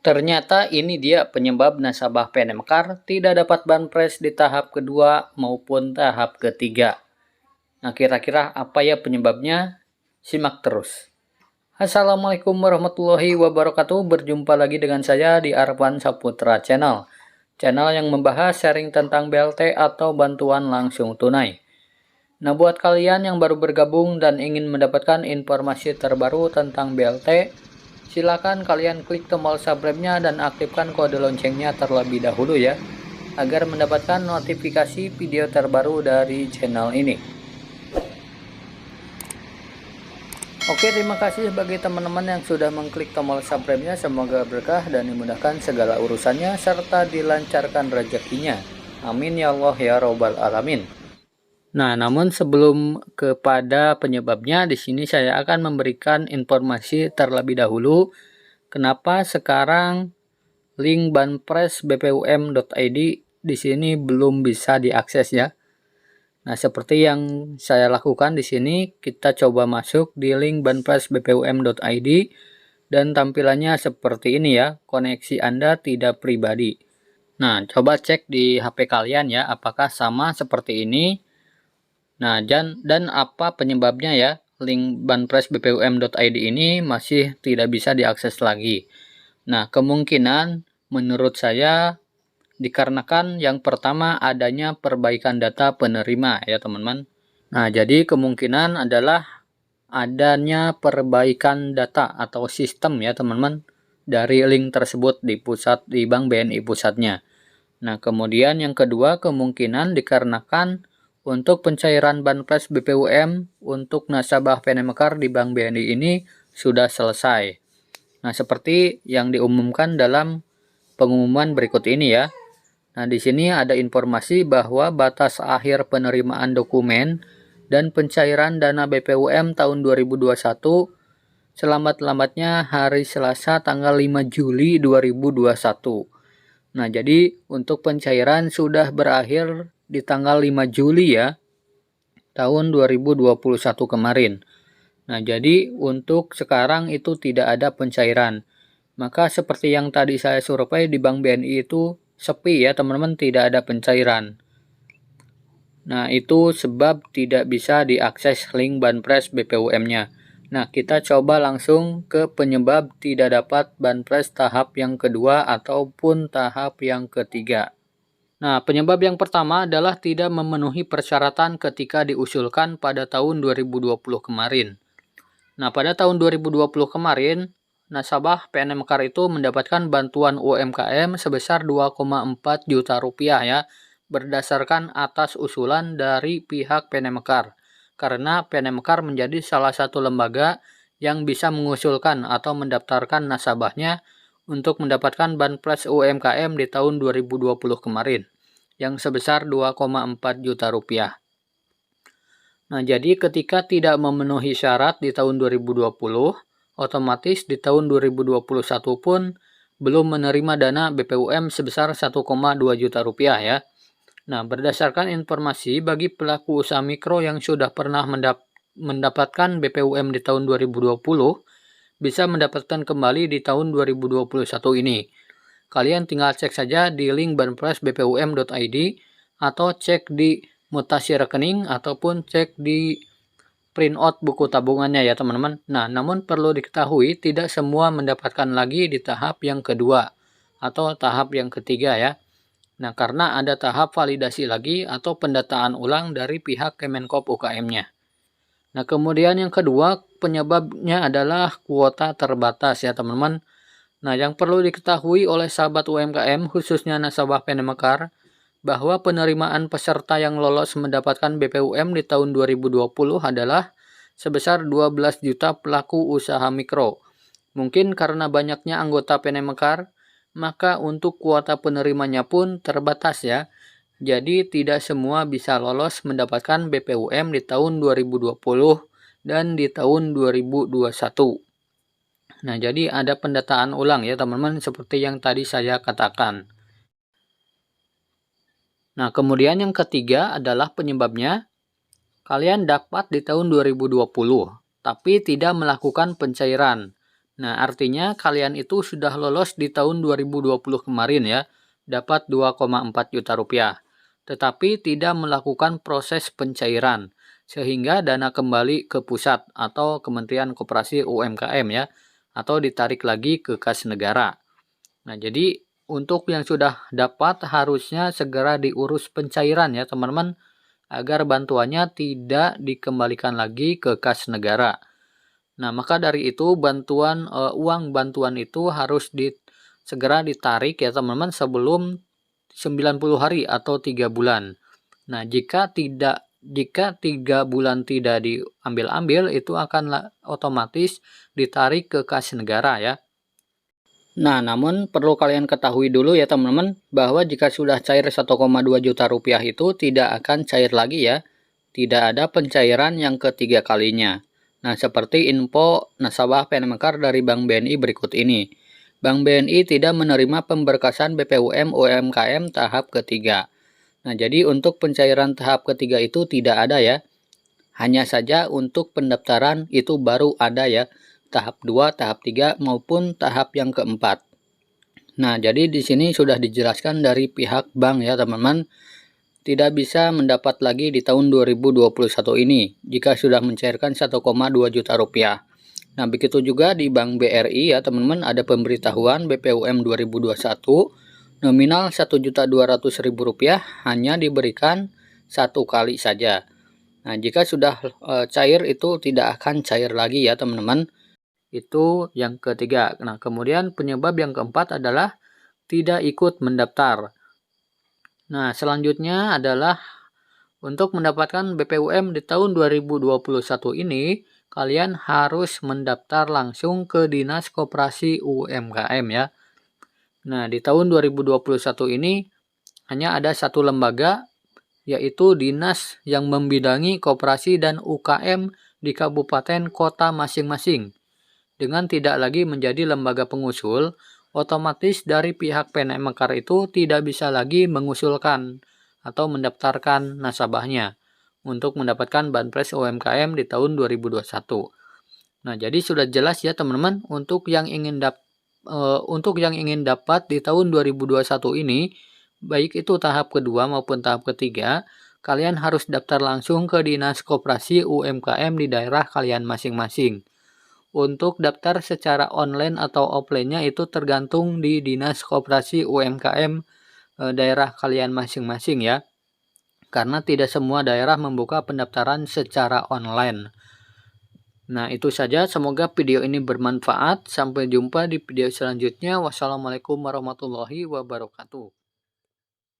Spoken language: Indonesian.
Ternyata ini dia penyebab nasabah PNM Mekar tidak dapat banpres di tahap kedua maupun tahap ketiga. Nah, kira-kira apa ya penyebabnya? Simak terus. Assalamualaikum warahmatullahi wabarakatuh. Berjumpa lagi dengan saya di Arvan Saputra Channel. Channel yang membahas sharing tentang BLT atau bantuan langsung tunai. Nah, buat kalian yang baru bergabung dan ingin mendapatkan informasi terbaru tentang BLT, silakan kalian klik tombol subscribe-nya dan aktifkan kode loncengnya terlebih dahulu ya, agar mendapatkan notifikasi video terbaru dari channel ini. Oke, terima kasih bagi teman-teman yang sudah mengklik tombol subscribe-nya. Semoga berkah dan dimudahkan segala urusannya serta dilancarkan rezekinya. Amin ya Allah ya Rabbal Alamin. Nah, namun sebelum kepada penyebabnya, di sini saya akan memberikan informasi terlebih dahulu kenapa sekarang link banpres bpum.id di sini belum bisa diakses ya. Nah, seperti yang saya lakukan di sini, kita coba masuk di link banpres bpum.id dan tampilannya seperti ini ya, koneksi Anda tidak pribadi. Nah, coba cek di HP kalian ya, apakah sama seperti ini. Nah, dan apa penyebabnya ya, link banpres bpum.id ini masih tidak bisa diakses lagi. Nah, kemungkinan menurut saya dikarenakan yang pertama adanya perbaikan data penerima ya teman-teman. Nah, jadi kemungkinan adalah adanya perbaikan data atau sistem ya teman-teman dari link tersebut di Bank BNI pusatnya. Nah, kemudian yang kedua kemungkinan dikarenakan untuk pencairan banpres BPUM untuk nasabah PNM Mekar di Bank BNI ini sudah selesai. Nah, seperti yang diumumkan dalam pengumuman berikut ini ya. Nah, di sini ada informasi bahwa batas akhir penerimaan dokumen dan pencairan dana BPUM tahun 2021 selambat-lambatnya hari Selasa tanggal 5 Juli 2021. Nah, jadi untuk pencairan sudah berakhir di tanggal 5 Juli ya, tahun 2021 kemarin. Nah, jadi untuk sekarang itu tidak ada pencairan. Maka seperti yang tadi saya survei di Bank BNI itu sepi ya teman-teman, tidak ada pencairan. Nah, itu sebab tidak bisa diakses link banpres BPUM-nya. Nah, kita coba langsung ke penyebab tidak dapat banpres tahap yang kedua ataupun tahap yang ketiga. Nah, penyebab yang pertama adalah tidak memenuhi persyaratan ketika diusulkan pada tahun 2020 kemarin. Nah, pada tahun 2020 kemarin, nasabah PNM Mekar itu mendapatkan bantuan UMKM sebesar 2,4 juta rupiah ya, berdasarkan atas usulan dari pihak PNM Mekar. Karena PNM Mekar menjadi salah satu lembaga yang bisa mengusulkan atau mendaftarkan nasabahnya untuk mendapatkan banpres UMKM di tahun 2020 kemarin yang sebesar 2,4 juta rupiah. Nah, jadi ketika tidak memenuhi syarat di tahun 2020, otomatis di tahun 2021 pun belum menerima dana BPUM sebesar 1,2 juta rupiah ya. Nah, berdasarkan informasi bagi pelaku usaha mikro yang sudah pernah mendapatkan BPUM di tahun 2020, bisa mendapatkan kembali di tahun 2021 ini. Kalian tinggal cek saja di link banpres bpum.id atau cek di mutasi rekening ataupun cek di print out buku tabungannya ya teman-teman. Nah, namun perlu diketahui tidak semua mendapatkan lagi di tahap yang kedua atau tahap yang ketiga ya. Nah, karena ada tahap validasi lagi atau pendataan ulang dari pihak Kemenkop UKM-nya. Nah, kemudian yang kedua penyebabnya adalah kuota terbatas ya teman-teman. Nah, yang perlu diketahui oleh sahabat UMKM khususnya nasabah PNM Mekar bahwa penerimaan peserta yang lolos mendapatkan BPUM di tahun 2020 adalah sebesar 12 juta pelaku usaha mikro. Mungkin karena banyaknya anggota PNM Mekar, maka untuk kuota penerimanya pun terbatas ya. Jadi tidak semua bisa lolos mendapatkan BPUM di tahun 2020 dan di tahun 2021. Nah, jadi ada pendataan ulang ya teman-teman seperti yang tadi saya katakan. Nah, kemudian yang ketiga adalah penyebabnya kalian dapat di tahun 2020 tapi tidak melakukan pencairan. Nah, artinya kalian itu sudah lolos di tahun 2020 kemarin ya, dapat 2,4 juta rupiah. Tetapi tidak melakukan proses pencairan, sehingga dana kembali ke pusat atau Kementerian Koperasi UMKM ya, atau ditarik lagi ke kas negara. Nah, jadi untuk yang sudah dapat harusnya segera diurus pencairan ya teman-teman, agar bantuannya tidak dikembalikan lagi ke kas negara. Nah, maka dari itu uang bantuan itu harus segera ditarik ya teman-teman sebelum 90 hari atau 3 bulan. Nah, jika 3 bulan tidak diambil-ambil itu akan otomatis ditarik ke kas negara ya. Nah, namun perlu kalian ketahui dulu ya teman-teman bahwa jika sudah cair 1,2 juta rupiah itu tidak akan cair lagi ya. Tidak ada pencairan yang ketiga kalinya. Nah, seperti info nasabah PNM dari Bank BNI berikut ini. Bank BNI tidak menerima pemberkasan BPUM UMKM tahap ketiga. Nah, jadi untuk pencairan tahap ketiga itu tidak ada ya. Hanya saja untuk pendaftaran itu baru ada ya. Tahap 2, tahap 3 maupun tahap yang keempat. Nah, jadi di sini sudah dijelaskan dari pihak bank ya, teman-teman. Tidak bisa mendapat lagi di tahun 2021 ini jika sudah mencairkan 1,2 juta rupiah. Nah, begitu juga di Bank BRI ya, teman-teman, ada pemberitahuan BPUM 2021 nominal Rp1.200.000 hanya diberikan satu kali saja. Nah, jika sudah cair itu tidak akan cair lagi ya, teman-teman. Itu yang ketiga. Nah, kemudian penyebab yang keempat adalah tidak ikut mendaftar. Nah, selanjutnya adalah untuk mendapatkan BPUM di tahun 2021 ini, kalian harus mendaftar langsung ke Dinas Koperasi UMKM ya. Nah, di tahun 2021 ini hanya ada satu lembaga, yaitu dinas yang membidangi koperasi dan UKM di kabupaten kota masing-masing. Dengan tidak lagi menjadi lembaga pengusul, otomatis dari pihak PNM Mekar itu tidak bisa lagi mengusulkan atau mendaftarkan nasabahnya untuk mendapatkan Banpres UMKM di tahun 2021. Nah, jadi sudah jelas ya teman-teman, untuk yang ingin dapat di tahun 2021 ini, baik itu tahap kedua maupun tahap ketiga, kalian harus daftar langsung ke Dinas Koperasi UMKM di daerah kalian masing-masing. Untuk daftar secara online atau offline-nya itu tergantung di Dinas Koperasi UMKM daerah kalian masing-masing ya. Karena tidak semua daerah membuka pendaftaran secara online. Nah, itu saja. Semoga video ini bermanfaat. Sampai jumpa di video selanjutnya. Wassalamualaikum warahmatullahi wabarakatuh.